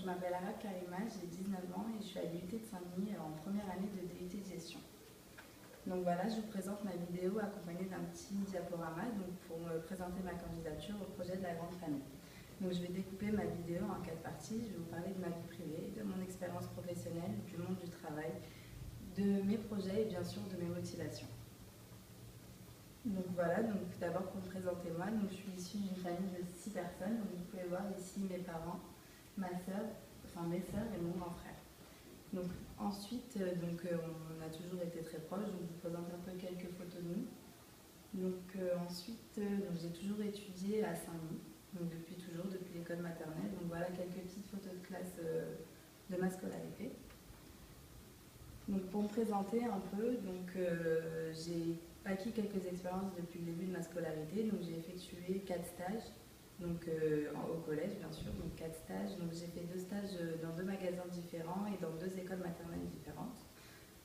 m'appelle Arab Karima, j'ai 19 ans et je suis à l'UT de Saint-Denis en première année de DUT de gestion. Donc voilà, je vous présente ma vidéo accompagnée d'un petit diaporama pour me présenter ma candidature au projet de la grande famille. Donc je vais découper ma vidéo en 4 parties. Je vais vous parler de ma vie privée, de mon expérience professionnelle, du monde du travail, de mes projets et bien sûr de mes motivations. Donc voilà, d'abord pour me présenter moi, je suis issue d'une famille de 6 personnes. Donc vous pouvez voir ici mes parents, ma soeur, mes soeurs et mon grand frère. Donc ensuite, on a toujours été très proches, donc je vous présente un peu quelques photos de nous. Ensuite, j'ai toujours étudié à Saint-Denis, depuis l'école maternelle. Donc voilà quelques petites photos de classe de ma scolarité. Donc pour me présenter un peu, j'ai acquis quelques expériences depuis le début de ma scolarité. Donc j'ai effectué 4 stages, au collège bien sûr, donc 4 stages. Donc j'ai fait 2 stages dans 2 magasins différents et dans 2 écoles maternelles différentes.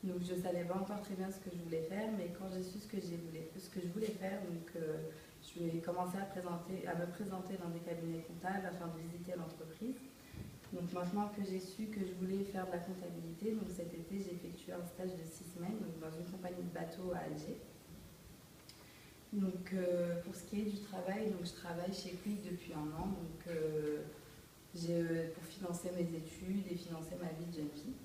Donc je ne savais pas encore très bien ce que je voulais faire, mais quand j'ai su ce que je voulais faire, je vais commencer à me présenter dans des cabinets comptables afin de visiter l'entreprise. Donc maintenant que j'ai su que je voulais faire de la comptabilité, cet été j'ai effectué un stage de 6 semaines dans une compagnie de bateaux à Alger. Pour ce qui est du travail, je travaille chez Quick depuis 1 an pour financer mes études et financer ma vie de jeune fille.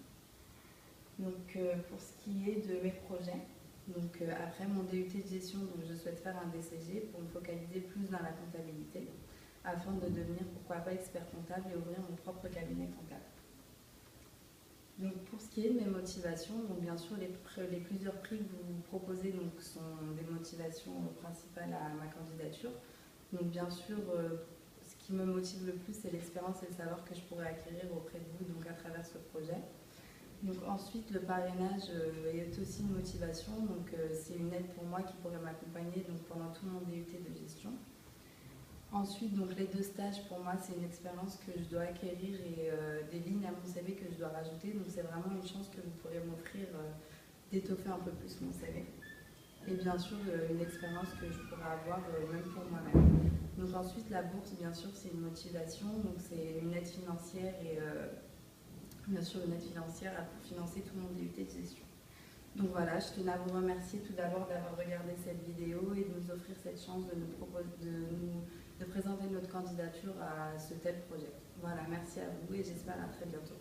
Pour ce qui est de mes projets, après mon DUT de gestion, je souhaite faire un DCG pour me focaliser plus dans la comptabilité, afin de devenir, pourquoi pas, expert comptable et ouvrir mon propre cabinet comptable. Pour ce qui est de mes motivations, bien sûr, les plusieurs prix que vous proposez sont des motivations principales à ma candidature. Bien sûr, ce qui me motive le plus, c'est l'expérience et le savoir que je pourrais acquérir auprès de vous à travers ce projet. Ensuite, le parrainage est aussi une motivation. C'est une aide pour moi qui pourrait m'accompagner pendant tout mon DUT de gestion. Ensuite, les 2 stages, pour moi, c'est une expérience que je dois acquérir et des lignes à mon CV que je dois rajouter. C'est vraiment une chance que vous pourrez m'offrir d'étoffer un peu plus mon CV. Et bien sûr, une expérience que je pourrais avoir même pour moi-même. Ensuite, la bourse, bien sûr, c'est une motivation. C'est une aide financière et bien sûr une aide financière pour financer tout mon DUT de gestion. Voilà, je tenais à vous remercier tout d'abord d'avoir regardé cette vidéo et de nous offrir cette chance de présenter notre candidature à ce tel projet. Voilà, merci à vous et j'espère à très bientôt.